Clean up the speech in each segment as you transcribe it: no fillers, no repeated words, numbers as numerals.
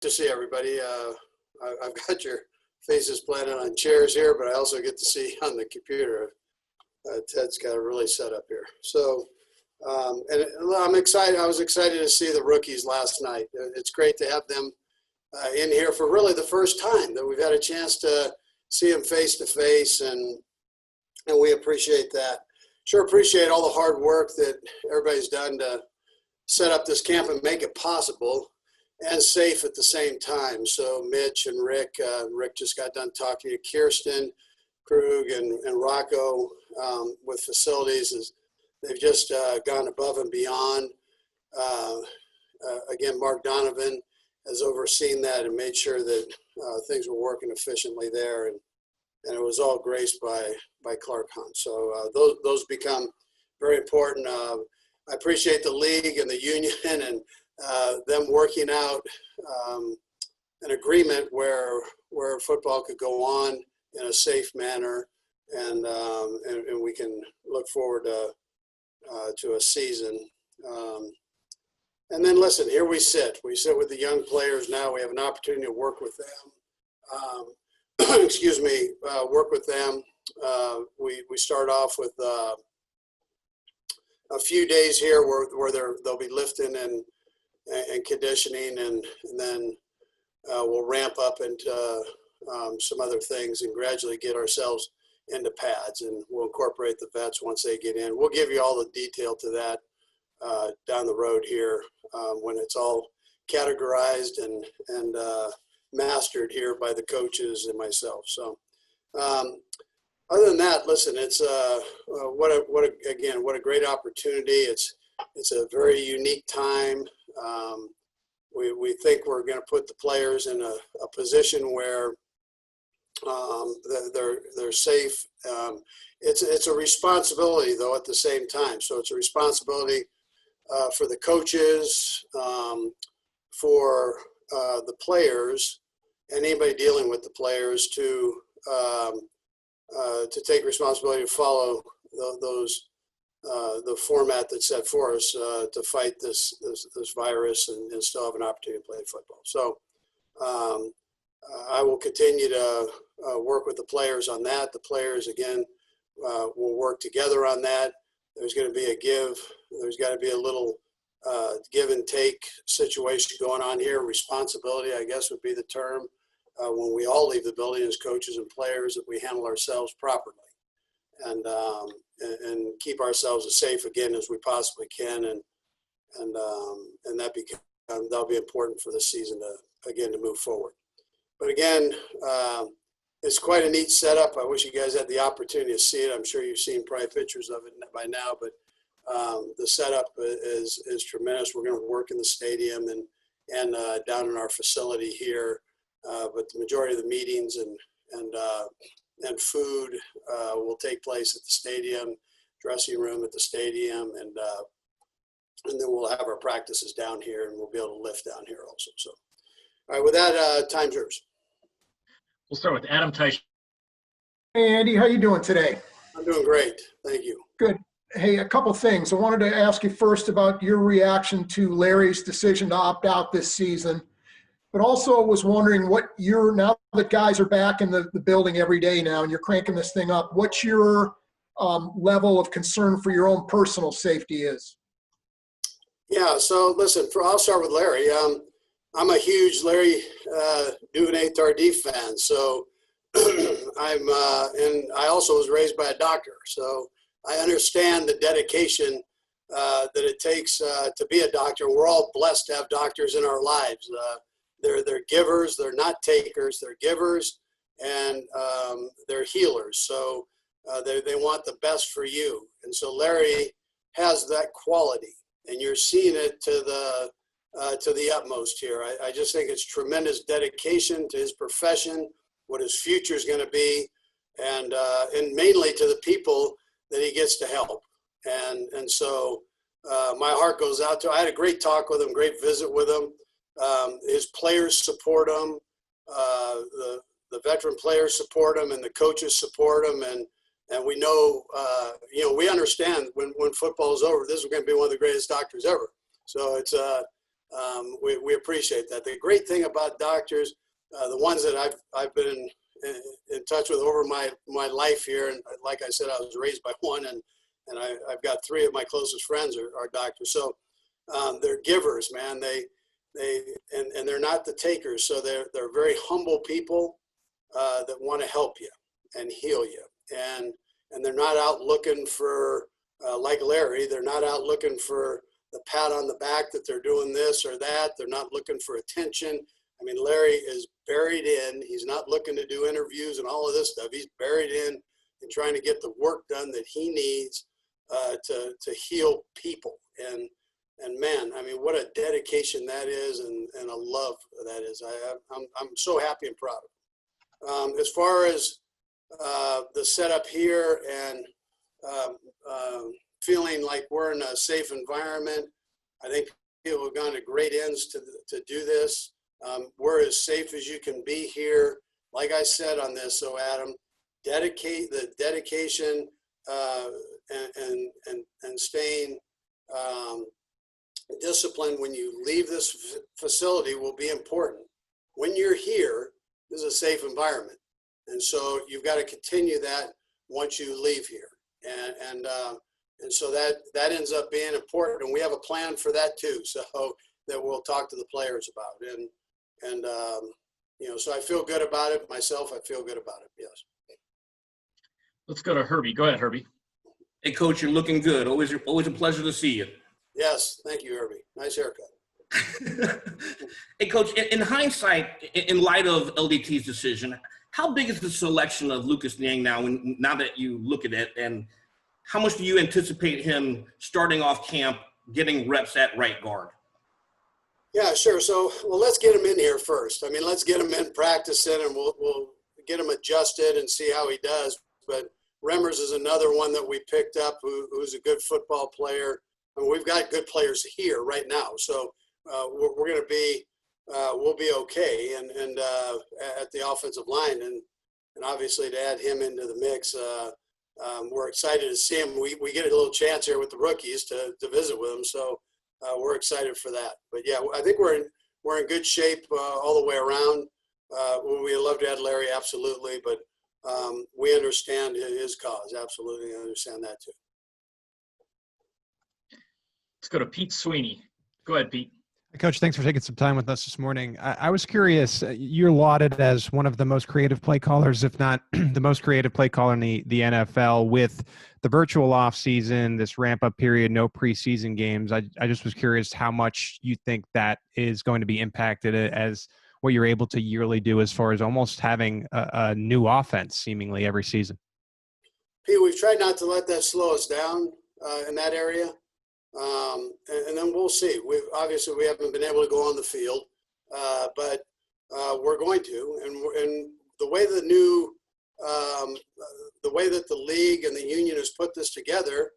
to see everybody. I've got your faces planted on chairs here, but I also get to see on the computer. Ted's got it really set up here. So, and I'm excited. I was excited to see the rookies last night. It's great to have them in here for really the first time that we've had a chance to see them face to face, and we appreciate that. Sure appreciate all the hard work that everybody's done to set up this camp and make it possible and safe at the same time. So Mitch and Rick just got done talking to Kirsten, Krug, and Rocco with facilities. They've just gone above and beyond. Again, Mark Donovan has overseen that and made sure that things were working efficiently there, and it was all graced by Clark Hunt. So those become very important. I appreciate the league and the union and them working out an agreement where football could go on in a safe manner, and we can look forward to a season. And then listen, here we sit with the young players now. We have an opportunity to work with them. Excuse me, work with them. We start off with a few days here where they'll be lifting and conditioning, and then we'll ramp up into some other things and gradually get ourselves into pads, and we'll incorporate the vets once they get in. We'll give you all the detail to that down the road here when it's all categorized and mastered here by the coaches and myself. So other than that, listen, it's what a great opportunity. It's a very unique time. We think we're going to put the players in a position where they're safe. It's a responsibility though at the same time. So it's a responsibility for the coaches, for the players, and anybody dealing with the players to take responsibility to follow the format that's set for us to fight this virus and still have an opportunity to play football. So I will continue to work with the players on that. The players, again, will work together on that. There's going to be a give. There's got to be a little give and take situation going on here. Responsibility, I guess, would be the term. When we all leave the building as coaches and players, that we handle ourselves properly and keep ourselves as safe again as we possibly can, and that'll be important for the season to move forward. But again, it's quite a neat setup. I wish you guys had the opportunity to see it. I'm sure you've seen probably pictures of it by now, but the setup is tremendous. We're going to work in the stadium and down in our facility here. But the majority of the meetings and food will take place at the stadium, dressing room at the stadium, and then we'll have our practices down here, and we'll be able to lift down here also. So, all right, with that, time's yours. We'll start with Adam Teicher. Hey, Andy, how you doing today? I'm doing great. Thank you. Good. Hey, a couple things. I wanted to ask you first about your reaction to Larry's decision to opt out this season, but also was wondering now that guys are back in the building every day now and you're cranking this thing up, what's your level of concern for your own personal safety is? Yeah, so listen, I'll start with Larry. I'm a huge Larry Duvernay-Tardif fan, so and I also was raised by a doctor, so I understand the dedication that it takes to be a doctor. We're all blessed to have doctors in our lives. They're givers. They're not takers. They're givers, and they're healers. So they want the best for you. And so Larry has that quality, and you're seeing it to the utmost here. I just think it's tremendous dedication to his profession, what his future is going to be, and mainly to the people that he gets to help. And so my heart goes out to. I had a great talk with him, great visit with him. His players support him. The veteran players support him, and the coaches support him. And we know, we understand when football is over, this is going to be one of the greatest doctors ever. So we appreciate that. The great thing about doctors, the ones that I've been in touch with over my life here, and like I said, I was raised by one, and I've got three of my closest friends are doctors. So they're givers, man. And they're not the takers. So they're very humble people that want to help you and heal you. And they're not out looking for, like Larry, they're not out looking for the pat on the back that they're doing this or that. They're not looking for attention. I mean, Larry is buried in. He's not looking to do interviews and all of this stuff. He's buried in and trying to get the work done that he needs to heal people. And man, I mean, what a dedication that is, and a love that is. I'm so happy and proud of him. As far as the setup here and feeling like we're in a safe environment, I think people have gone to great ends to do this. We're as safe as you can be here. Like I said on this, so Adam, dedication and staying disciplined when you leave this facility will be important. When you're here, this is a safe environment. And so you've got to continue that once you leave here. And so that ends up being important. And we have a plan for that too. So that we'll talk to the players about. And so I feel good about it myself. I feel good about it. Yes. Let's go to Herbie. Go ahead, Herbie. Hey, Coach, you're looking good. Always a pleasure to see you. Yes. Thank you, Herbie. Nice haircut. Hey, Coach, in hindsight, in light of LDT's decision, how big is the selection of Lucas Niang now that you look at it, and how much do you anticipate him starting off camp, getting reps at right guard? Yeah, sure. So, well, let's get him in here first. I mean, let's get him in practicing, and we'll get him adjusted and see how he does. But Remmers is another one that we picked up who's a good football player. I mean, we've got good players here right now. So we're going to be, we'll be okay. And at the offensive line, and obviously to add him into the mix, we're excited to see him. We get a little chance here with the rookies to visit with them. So we're excited for that. But yeah, I think we're in good shape all the way around. Would we love to add Larry? Absolutely. But we understand his cause. Absolutely. I understand that too. Let's go to Pete Sweeney. Go ahead, Pete. Coach, thanks for taking some time with us this morning. I was curious, you're lauded as one of the most creative play callers, if not the most creative play caller in the NFL, with the virtual off season, this ramp up period, no preseason games. I just was curious how much you think that is going to be impacted as what you're able to yearly do as far as almost having a new offense seemingly every season. Pete, we've tried not to let that slow us down in that area. And then we'll see. Obviously we haven't been able to go on the field, but we're going to. And the way the way that the league and the union has put this together,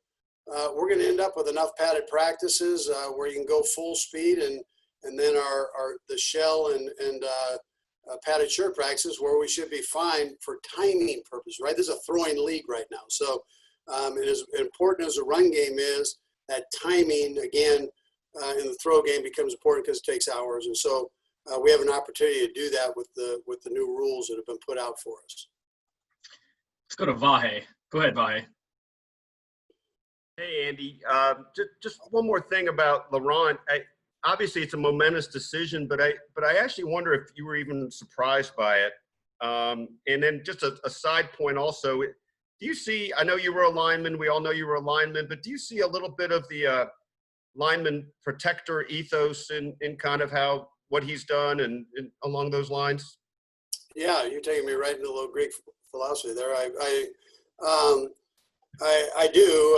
we're going to end up with enough padded practices where you can go full speed, and then the shell and padded shirt practices where we should be fine for timing purposes. Right, this is a throwing league right now, so it is important as a run game is. That timing, again, in the throw game becomes important because it takes hours. And so we have an opportunity to do that with the new rules that have been put out for us. Let's go to Vahe. Go ahead, Vahe. Hey, Andy. Just one more thing about Laurent. Obviously, it's a momentous decision, but I actually wonder if you were even surprised by it. And then just a side point also, do you see, I know you were a lineman, we all know you were a lineman, but do you see a little bit of the lineman protector ethos in kind of what he's done and along those lines? Yeah, you're taking me right into a little Greek philosophy there. I do.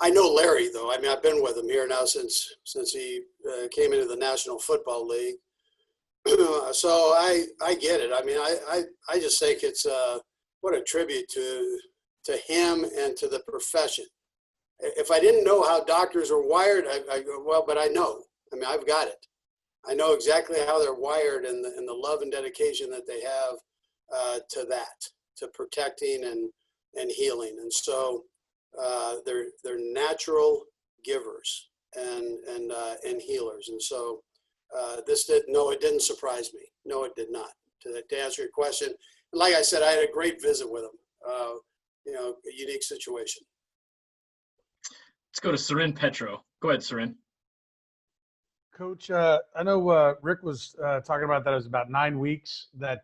I know Larry, though. I mean, I've been with him here now since he came into the National Football League. So I get it. I mean, I just think it's what a tribute to him and to the profession. If I didn't know how doctors are wired, but I know. I mean, I've got it. I know exactly how they're wired and the love and dedication that they have to protecting and healing. And so they're natural givers, and healers. And so it didn't surprise me. No, it did not. To answer your question, like I said, I had a great visit with him. A unique situation. Let's go to Sarin Petro. Go ahead, Sarin. Coach, I know Rick was talking about that it was about 9 weeks that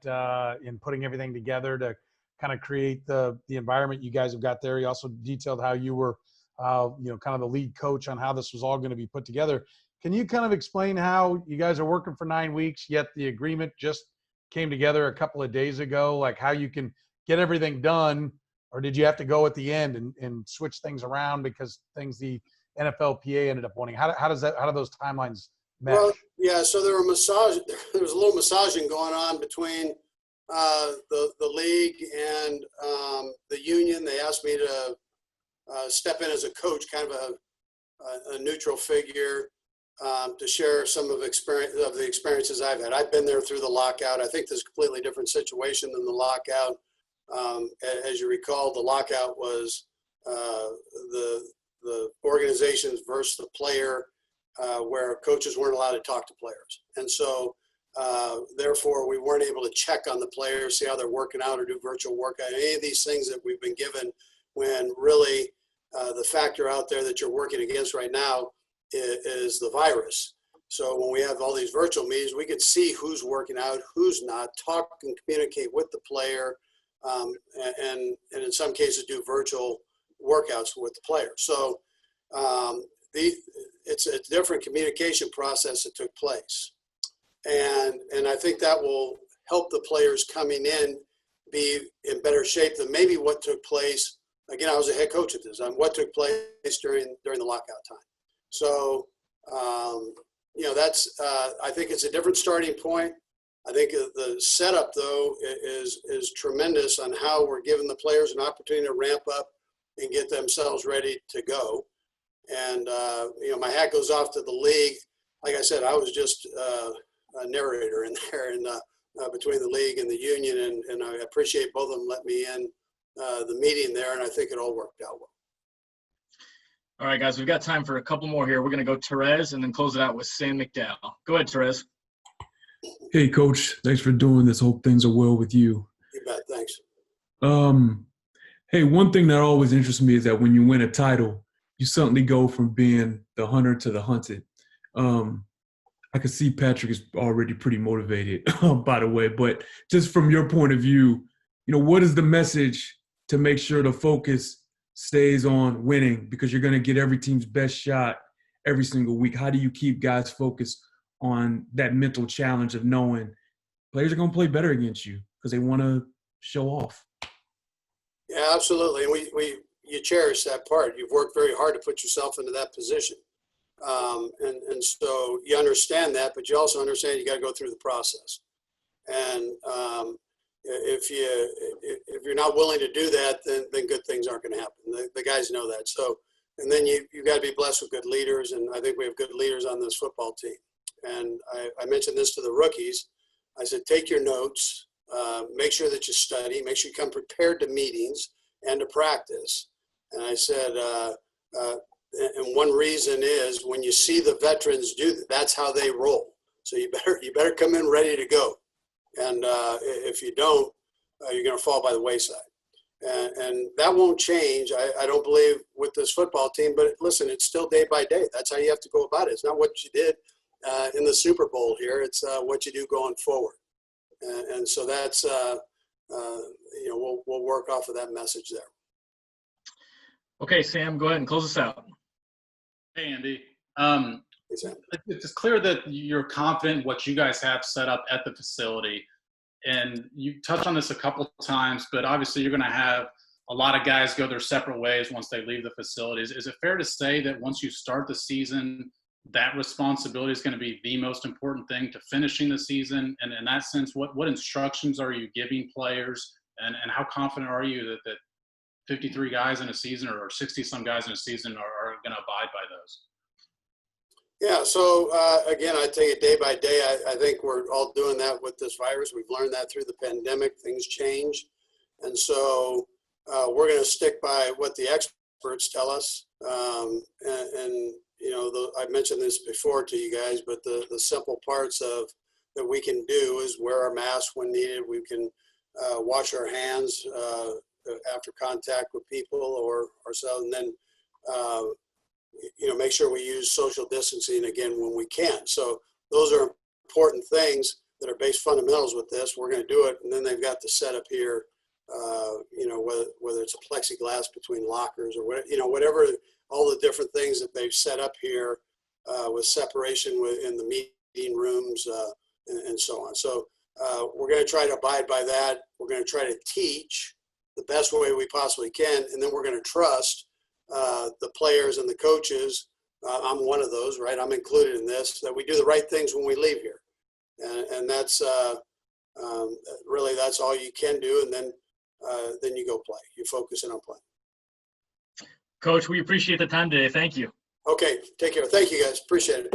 in putting everything together to kind of create the environment you guys have got there. He also detailed how you were, kind of the lead coach on how this was all going to be put together. Can you kind of explain how you guys are working for 9 weeks, yet the agreement just came together a couple of days ago, like how you can get everything done, or did you have to go at the end and switch things around because the NFLPA ended up wanting? How do those timelines mesh? Well, yeah. So there was a little massaging going on between the league and the union. They asked me to step in as a coach, kind of a neutral figure, to share some of the experiences I've had. I've been there through the lockout. I think this is a completely different situation than the lockout. As you recall, the lockout was the organizations versus the player, where coaches weren't allowed to talk to players. And so therefore we weren't able to check on the players, see how they're working out or do virtual workout, any of these things that we've been given, when really the factor out there that you're working against right now is the virus. So when we have all these virtual meetings, we could see who's working out, who's not, talk and communicate with the player, and in some cases do virtual workouts with the player. So it's a different communication process that took place. And I think that will help the players coming in be in better shape than maybe what took place. Again, I was a head coach at this time, what took place during the lockout time. So, that's, I think it's a different starting point. I think the setup, though, is tremendous on how we're giving the players an opportunity to ramp up and get themselves ready to go. And, my hat goes off to the league. Like I said, I was just a narrator in there and between the league and the union, and I appreciate both of them letting me in the meeting there, and I think it all worked out well. All right, guys, we've got time for a couple more here. We're going to go Therese and then close it out with Sam McDowell. Go ahead, Therese. Hey, Coach. Thanks for doing this. Hope things are well with you. You bet. Thanks. Hey, one thing that always interests me is that when you win a title, you suddenly go from being the hunter to the hunted. I can see Patrick is already pretty motivated, by the way. But just from your point of view, what is the message to make sure the focus stays on winning, because you're going to get every team's best shot every single week? How do you keep guys focused on that mental challenge of knowing players are going to play better against you because they want to show off? Yeah, absolutely. And you cherish that part. You've worked very hard to put yourself into that position. And so you understand that, but you also understand you got to go through the process. And if you're not willing to do that, then good things aren't going to happen. The guys know that. So, and then you got to be blessed with good leaders. And I think we have good leaders on this football team. And I mentioned this to the rookies. I said, take your notes, make sure that you study, make sure you come prepared to meetings and to practice. And I said, and one reason is when you see the veterans do that, that's how they roll. So you better come in ready to go. And if you don't, you're going to fall by the wayside. And that won't change, I don't believe, with this football team. But listen, it's still day by day. That's how you have to go about it. It's not what you did in the Super Bowl here. It's what you do going forward. And so that's, we'll work off of that message there. Okay, Sam, go ahead and close us out. Hey, Andy. Hey, Sam. It's clear that you're confident what you guys have set up at the facility. And you touched on this a couple of times, but obviously you're going to have a lot of guys go their separate ways once they leave the facilities. Is it fair to say that once you start the season, that responsibility is going to be the most important thing to finishing the season? And in that sense, what instructions are you giving players? And how confident are you that 53 guys in a season or 60-some guys in a season are going to abide by those? Yeah, so again, I take it day by day. I think we're all doing that with this virus. We've learned that through the pandemic. Things change. And so we're going to stick by what the experts tell us. And I mentioned this before to you guys, but the simple parts of that we can do is wear our mask when needed. We can wash our hands after contact with people or ourselves, and then make sure we use social distancing again when we can. So those are important things that are base fundamentals with this. We're going to do it, and then they've got the setup here. Whether it's a plexiglass between lockers or whatever, all the different things that they've set up here with separation in the meeting rooms and so on. So we're going to try to abide by that. We're going to try to teach the best way we possibly can, and then we're going to trust the players and the coaches. I'm one of those, right? I'm included in this, that we do the right things when we leave here. And that's really, that's all you can do. And then you go play. You focus in on playing. Coach, we appreciate the time today. Thank you. Okay, take care. Thank you, guys. Appreciate it.